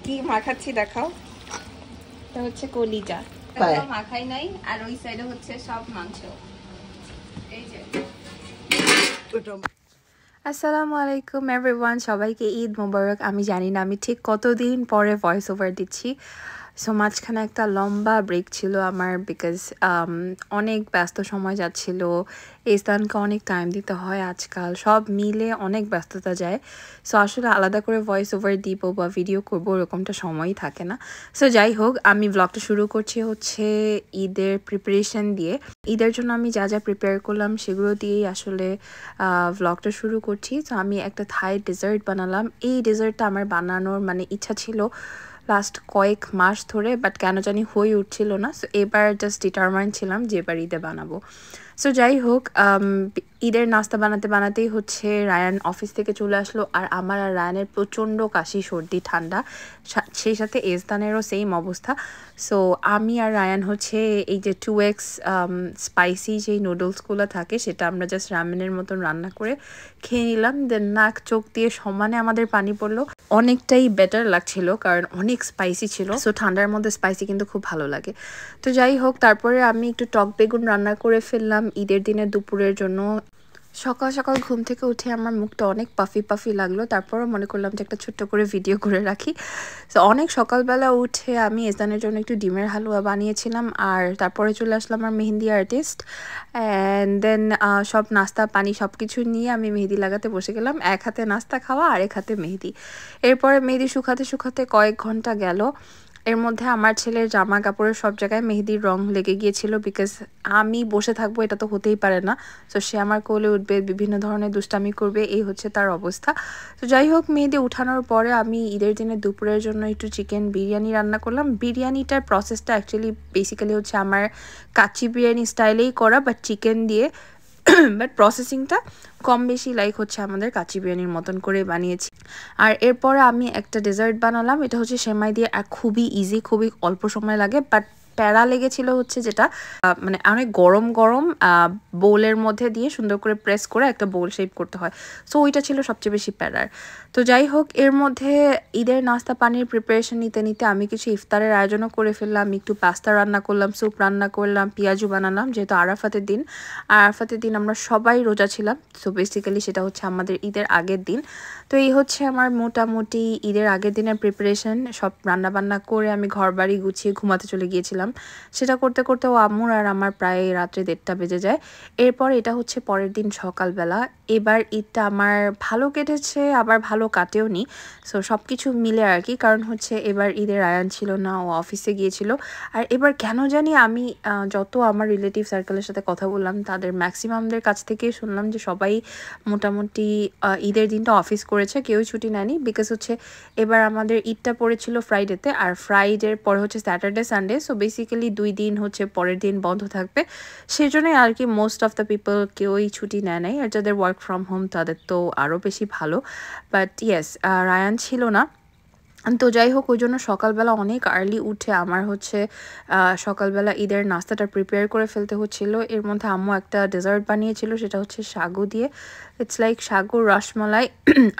কি মাখাচ্ছি দেখাও। এটা হচ্ছে কলিজা, মাখাই নাই, আর ওই সাইডে হচ্ছে সব মাংস। এই যে আসসালামু আলাইকুম এভরিওয়ান, সবাইকে ঈদ মোবারক। আমি জানি না আমি ঠিক কতদিন পরে ভয়েস ওভার দিচ্ছি। সো মাঝখানে একটা লম্বা ব্রেক ছিল আমার, বিকজ অনেক ব্যস্ত সময় যাচ্ছিল। ইস্তানকে অনেক টাইম দিতে হয়, আজকাল সব মিলে অনেক ব্যস্ততা যায়। সো আসলে আলাদা করে ভয়েস ওভার দিব বা ভিডিও করবো ওরকমটা সময়ই থাকে না। সো যাই হোক, আমি ব্লগটা শুরু করছি হচ্ছে ঈদের প্রিপারেশন দিয়ে। ঈদের জন্য আমি যা যা প্রিপেয়ার করলাম সেগুলো দিয়েই আসলে ভ্লগটা শুরু করছি। তো আমি একটা থাই ডেজার্ট বানালাম। এই ডেজার্টটা আমার বানানোর মানে ইচ্ছা ছিল লাস্ট কয়েক মাস ধরে, বাট কেন জানি হয়ে উঠছিল না। সো এবার জাস্ট ডিটারমাইন্ড ছিলাম যে এবার ঈদে বানাবো। সো যাই হোক, ঈদের নাস্তা বানাতে বানাতেই হচ্ছে রায়ান অফিস থেকে চলে আসলো, আর আমার আর রায়ানের প্রচণ্ড কাশি, সর্দি, ঠান্ডা, সেই সাথে এজদানেরও সেম অবস্থা। সো আমি আর রায়ান হচ্ছে এই যে 2x স্পাইসি যেই নুডলসগুলো থাকে সেটা আমরা জাস্ট রামেনের মতন রান্না করে খেয়ে নিলাম। দেন নাক চোখ দিয়ে সমানে আমাদের পানি পড়লো। অনেকটাই বেটার লাগছিল কারণ অনেক স্পাইসি ছিল। সো ঠান্ডার মধ্যে স্পাইসি কিন্তু খুব ভালো লাগে। তো যাই হোক, তারপরে আমি একটু টক বেগুন রান্না করে ফেললাম ঈদের দিনে দুপুরের জন্য। সকাল সকাল ঘুম থেকে উঠে আমার মুখটা অনেক পাফি পাফি লাগলো, তারপরও মনে করলাম যে একটা ছোট্ট করে ভিডিও করে রাখি। তো অনেক সকালবেলা উঠে আমি এজদানের জন্য একটু ডিমের হালুয়া বানিয়েছিলাম, আর তারপরে চলে আসলাম আমার মেহেন্দি আর্টিস্ট। অ্যান্ড দেন সব নাস্তা পানি সব কিছু নিয়ে আমি মেহেদি লাগাতে বসে গেলাম। এক হাতে নাস্তা খাওয়া, আরেক হাতে মেহেদি। এরপরে মেহেদি শুকাতে শুকাতে কয়েক ঘন্টা গেল। এর মধ্যে আমার ছেলের জামা কাপড়ের সব জায়গায় মেহেদির রং লেগে গিয়েছিল, বিকজ আমি বসে থাকবো এটা তো হতেই পারে না। তো সে আমার কোলে উঠবে, বিভিন্ন ধরনের দুষ্টামি করবে, এই হচ্ছে তার অবস্থা। তো যাই হোক, মেহেদি উঠানোর পরে আমি ঈদের দিনে দুপুরের জন্য একটু চিকেন বিরিয়ানি রান্না করলাম। বিরিয়ানিটার প্রসেসটা অ্যাকচুয়ালি বেসিক্যালি হচ্ছে আমার কাচ্চি বিরিয়ানি স্টাইলেই করা, বাট চিকেন দিয়ে। বাট প্রসেসিংটা কম বেশি লাইক হচ্ছে আমাদের কাচ্চি বিরিয়ানির মতন করে বানিয়েছি। আর এরপরে আমি একটা ডেজার্ট বানালাম, এটা হচ্ছে সেমাই দিয়ে। খুবই ইজি, খুবই অল্প সময় লাগে, বাট প্যারা লেগেছিল হচ্ছে যেটা মানে অনেক গরম গরম বোলের মধ্যে দিয়ে সুন্দর করে প্রেস করে একটা বোল শেপ করতে হয়। সো ওইটা ছিল সবচেয়ে বেশি প্যারার। তো যাই হোক, এর মধ্যে ঈদের নাস্তা পানির প্রিপারেশন নিতে নিতে আমি কিছু ইফতারের আয়োজনও করে ফেললাম। একটু পাস্তা রান্না করলাম, স্যুপ রান্না করলাম, পেঁয়াজু বানালাম, যেহেতু আরাফাতের দিন। আরাফাতের দিন আমরা সবাই রোজা ছিলাম। সো বেসিক্যালি সেটা হচ্ছে আমাদের ঈদের আগের দিন। তো এই হচ্ছে আমার মোটামুটি ঈদের আগের দিনের প্রিপারেশন। সব রান্নাবান্না করে আমি ঘর বাড়ি গুছিয়ে ঘুমাতে চলে গিয়েছিলাম। সেটা করতে করতে আম্মুর আর আমার প্রায় রাত্রে 1:30 বেজে যায়। এরপর এটা হচ্ছে পরের দিন সকালবেলা। এবার ঈদটা আমার ভালো কেটেছে, আবার ভালো কাটেও নি। সো সব কিছু মিলে আর কি, কারণ হচ্ছে এবার ঈদের আয়ান ছিল না, ও অফিসে গিয়েছিল। আর এবার কেন জানি আমি যত আমার রিলেটিভ সার্কেলের সাথে কথা বললাম তাদের ম্যাক্সিমামদের কাছ থেকেই শুনলাম যে সবাই মোটামুটি ঈদের দিনটা অফিস করেছে, কেউই ছুটি নেয়নি। বিকজ হচ্ছে এবার আমাদের ঈদটা পড়েছিল ফ্রাইডেতে, আর ফ্রাইডের পরে হচ্ছে স্যাটারডে সানডে। সো বেসিক্যালি 2 দিন হচ্ছে পরের দিন বন্ধ থাকবে। সেই জন্যই আর কি মোস্ট অফ দ্য পিপল কেউই ছুটি নেয় নাই। আর যাদের ওয়ার্ক ফ্রম হোম তাদের তো আরও বেশি ভালো। বাট ইয়েস, রায়ান ছিল না। তো যাই হোক, ওই জন্য সকালবেলা অনেক আর্লি উঠে আমার হচ্ছে সকালবেলা ঈদের নাস্তাটা প্রিপেয়ার করে ফেলতে হচ্ছিলো। এর মধ্যে আম্মু একটা ডেজার্ট বানিয়েছিল, সেটা হচ্ছে সাগু দিয়ে। ইটস লাইক সাগু রসমালাই।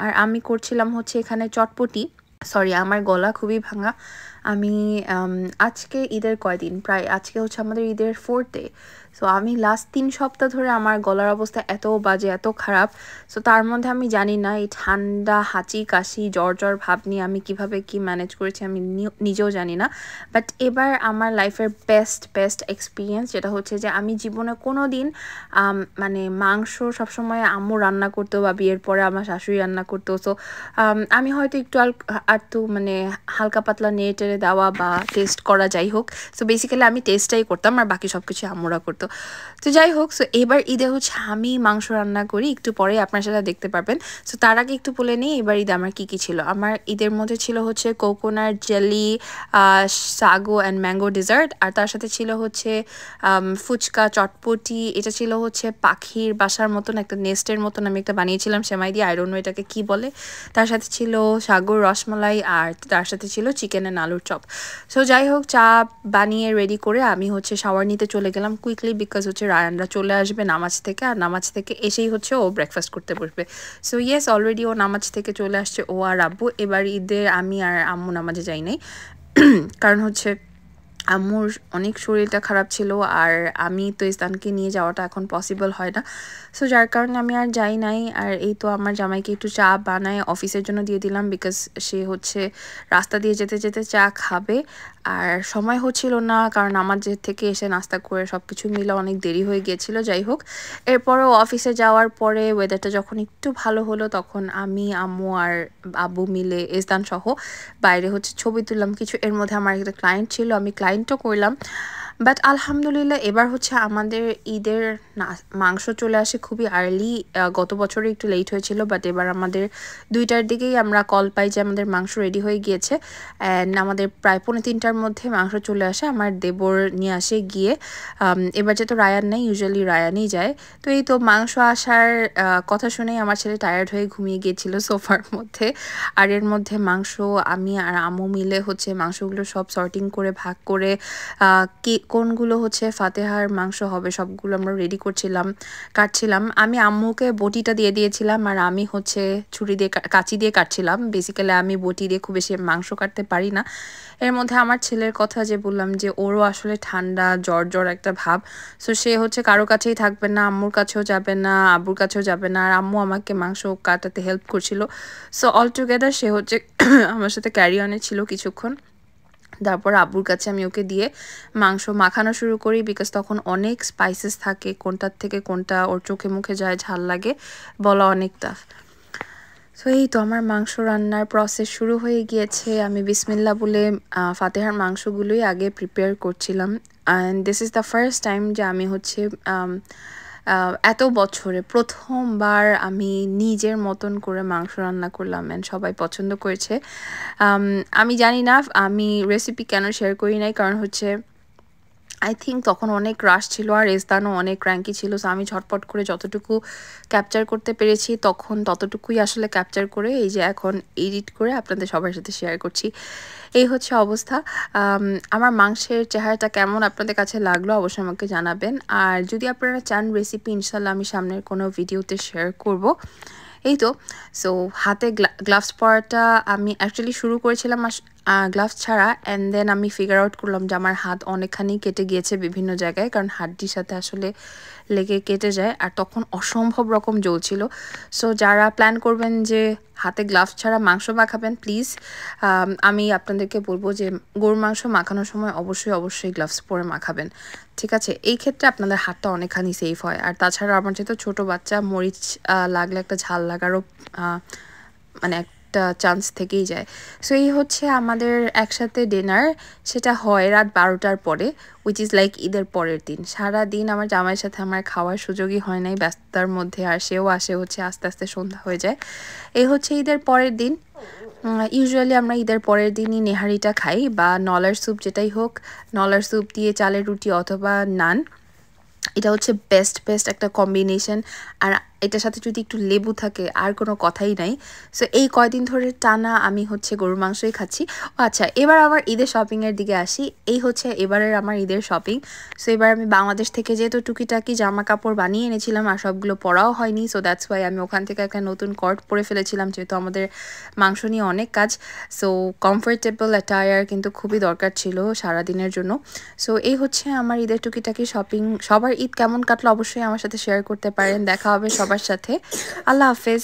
আর আমি করছিলাম হচ্ছে এখানে চটপটি। সরি, আমার গলা খুবই ভাঙা। আমি আজকে ঈদের কয়দিন, প্রায় আজকে হচ্ছে আমাদের ঈদের 4th ডে। সো আমি লাস্ট 3 সপ্তাহ ধরে আমার গলার অবস্থা এত বাজে, এত খারাপ। সো তার মধ্যে আমি জানি না এই ঠান্ডা, হাঁচি, কাশি, জ্বর জ্বর ভাব নিয়ে আমি কিভাবে কি ম্যানেজ করেছি আমি নিজেও জানি না। বাট এবার আমার লাইফের বেস্ট এক্সপিরিয়েন্স যেটা হচ্ছে যে আমি জীবনে কোনো দিন মানে মাংস সবসময় আম্মু রান্না করতো বা বিয়ের পরে আমার শাশুড়ি রান্না করতো। সো আমি হয়তো একটু মানে হালকা পাতলা নেড়ে টেড়ে দেওয়া বা টেস্ট করা, যাই হোক। সো বেসিক্যালি আমি টেস্টটাই করতাম, আর বাকি সব কিছু আম্মুরা করতো। তো যাই হোক, সো এবার ঈদে হচ্ছে আমি মাংস রান্না করি, একটু পরে আপনার সাথে দেখতে পারবেন। সো তার আগে একটু বলে নিই এবার ঈদে আমার কী কী ছিল। আমার ঈদের মধ্যে ছিল হচ্ছে coconut jelly, sago and mango dessert, আর তার সাথে ছিল হচ্ছে ফুচকা, চটপটি। এটা ছিল হচ্ছে পাখির বাসার মতন একটা নেস্টের মতন আমি একটা বানিয়েছিলাম সেমাই দিয়ে, আই ডোন্ট নো এটাকে কী বলে। তার সাথে ছিল সাগর রসমালাই, আর তার সাথে ছিল চিকেন অ্যান্ড আলুর চপ। সো যাই হোক, চা বানিয়ে রেডি করে আমি হচ্ছে শাওয়ার নিতে চলে গেলাম। কুইকলি বিকজ হচ্ছে রায়ানরা চলে আসবে নামাজ থেকে, আর নামাজ থেকে এসেই হচ্ছে ও ব্রেকফাস্ট করতে বসবে। সো ইয়েস, অলরেডি ও নামাজ থেকে চলে আসছে, ও আর আব্বু। এবার ঈদে আমি আর আম্মু নামাজে যাই নাই কারণ হচ্ছে আম্মুর অনেক শরীরটা খারাপ ছিল, আর আমি তো ইস্তানকে নিয়ে যাওয়াটা এখন পসিবল হয় না। সো যার কারণে আমি আর যাই নাই। আর এই তো আমার জামাইকে একটু চা বানায় অফিসের জন্য দিয়ে দিলাম, বিকজ সে হচ্ছে রাস্তা দিয়ে যেতে যেতে চা খাবে। আর সময় হচ্ছিল না, কারণ আমার যে থেকে এসে নাস্তা করে সব কিছু মিলে অনেক দেরি হয়ে গিয়েছিল। যাই হোক, এরপরেও অফিসে যাওয়ার পরে ওয়েদারটা যখন একটু ভালো হলো, তখন আমি, আম্মু আর আব্বু মিলে ইস্তান সহ বাইরে হচ্ছে ছবি তুললাম কিছু। এর মধ্যে আমার একটা ক্লায়েন্ট ছিল, আমি ক্লায়েন্টও করলাম। বাট আলহামদুলিল্লাহ এবার হচ্ছে আমাদের ঈদের মাংস চলে আসে খুবই আর্লি। গত বছরে একটু লেট হয়েছিল, বাট এবার আমাদের 2টার দিকেই আমরা কল পাই যে আমাদের মাংস রেডি হয়ে গিয়েছে। অ্যান্ড আমাদের প্রায় 2:45টার মধ্যে মাংস চলে আসে, আমার দেবর নিয়ে আসে গিয়ে। এবার যেহেতু রায়ান নেই, ইউজুয়ালি রায়ানই যায়। তো এই তো মাংস আসার কথা শুনেই আমার ছেলে টায়ার্ড হয়ে ঘুমিয়ে গিয়েছিল সোফার মধ্যে। আর এর মধ্যে মাংস আমি আর আম্মু মিলে হচ্ছে মাংসগুলো সব সর্টিং করে ভাগ করে কোনগুলো হচ্ছে ফাতেহার মাংস হবে সবগুলো আমরা রেডি করছিলাম, কাটছিলাম। আমি আম্মুকে বটিটা দিয়ে দিয়েছিলাম, আর আমি হচ্ছে ছুরি দিয়ে কাঁচি দিয়ে কাটছিলাম। বেসিক্যালি আমি বটি দিয়ে খুব বেশি মাংস কাটতে পারি না। এর মধ্যে আমার ছেলের কথা যে বললাম, যে ওরও আসলে ঠান্ডা জ্বর জ্বর একটা ভাব। সো সে হচ্ছে কারো কাছেই থাকবে না, আম্মুর কাছেও যাবে না, আব্বুর কাছেও যাবে না। আর আম্মু আমাকে মাংস কাটাতে হেল্প করছিল। সো অল টুগেদার সে হচ্ছে আমার সাথে ক্যারি অনে ছিল কিছুক্ষণ। তারপর আব্বুর কাছে আমি ওকে দিয়ে মাংস মাখানো শুরু করি, বিকজ তখন অনেক স্পাইসেস থাকে, কোনটার থেকে কোনটা ওর চোখে মুখে যায়, ঝাল লাগে, বলা অনেক টাফ। সো এই তো আমার মাংস রান্নার প্রসেস শুরু হয়ে গিয়েছে। আমি বিসমিল্লাহ বলে ফাতেহার মাংসগুলোই আগে প্রিপেয়ার করছিলাম। And this is the first time যে আমি হচ্ছে এত বছরে প্রথমবার আমি নিজের মতন করে মাংস রান্না করলাম, অ্যান্ড সবাই পছন্দ করেছে। আমি জানি না আমি রেসিপি কেন শেয়ার করি নাই, কারণ হচ্ছে আই থিঙ্ক তখন অনেক রাশ ছিল, আর ইস্তানও অনেক ক্র্যাঙ্কি ছিল। সো আমি ঝটপট করে যতটুকু ক্যাপচার করতে পেরেছি তখন ততটুকুই আসলে ক্যাপচার করে এই যে এখন এডিট করে আপনাদের সবার সাথে শেয়ার করছি। এই হচ্ছে অবস্থা। আমার মাংসের চেহারাটা কেমন আপনাদের কাছে লাগলো অবশ্যই আমাকে জানাবেন। আর যদি আপনারা চান রেসিপি, ইনশাল্লাহ আমি সামনের কোনো ভিডিওতে শেয়ার করব। এই তো। সো হাতে গ্লাভস পরাটা আমি অ্যাকচুয়ালি শুরু করেছিলাম গ্লাভস ছাড়া, অ্যান্ড দেন আমি ফিগার আউট করলাম যে আমার হাত অনেকখানি কেটে গিয়েছে বিভিন্ন জায়গায়, কারণ হাড্ডির সাথে আসলে লেগে কেটে যায়, আর তখন অসম্ভব রকম জ্বলছিল। সো যারা প্ল্যান করবেন যে হাতে গ্লাভস ছাড়া মাংস মাখাবেন, প্লিজ আমি আপনাদেরকে বলবো যে গরুর মাংস মাখানোর সময় অবশ্যই গ্লাভস পরে মাখাবেন, ঠিক আছে? এই ক্ষেত্রে আপনাদের হাতটা অনেকখানি সেফ হয়। আর তাছাড়া আমার যেহেতু ছোটো বাচ্চা, মরিচ লাগলে একটা ঝাল লাগারও মানে একটা চান্স থেকেই যায়। সো এই হচ্ছে আমাদের একসাথে ডিনার, সেটা হয় রাত 12টার পরে, উইচ ইজ লাইক ঈদের পরের দিন। সারা দিন আমার জামাইয়ের সাথে আমার খাওয়ার সুযোগই হয় নাই ব্যস্ততার মধ্যে, আর সেও আসে হচ্ছে আস্তে আস্তে সন্ধ্যা হয়ে যায়। এই হচ্ছে ঈদের পরের দিন। ইউজুয়ালি আমরা ঈদের পরের দিনই নেহারিটা খাই, বা নলার স্যুপ, যেটাই হোক, নলার স্যুপ দিয়ে চালের রুটি অথবা নান। এটা হচ্ছে বেস্ট একটা কম্বিনেশন। আর এটার সাথে যদি একটু লেবু থাকে আর কোনো কথাই নাই। সো এই কয়দিন ধরে টানা আমি হচ্ছে গরুর মাংসই খাচ্ছি। আচ্ছা, এবার আবার ঈদের শপিংয়ের দিকে আসি। এই হচ্ছে এবারের আমার ঈদের শপিং। সো এবার আমি বাংলাদেশ থেকে যেহেতু টুকিটাকি জামা কাপড় বানিয়ে এনেছিলাম, আর সবগুলো পরাও হয়নি, সো দ্যাটস ওয়াই আমি ওখান থেকে একটা নতুন কট পরে ফেলেছিলাম, যেহেতু আমাদের মাংস নিয়ে অনেক কাজ। সো কমফোর্টেবল অ্যাটায়ার কিন্তু খুবই দরকার ছিল সারাদিনের জন্য। সো এই হচ্ছে আমার ঈদের টুকিটাকি শপিং। সবার ঈদ কেমন কাটলো অবশ্যই আমার সাথে শেয়ার করতে পারেন। দেখা হবে সবার সাথে। আল্লাহ হাফেজ।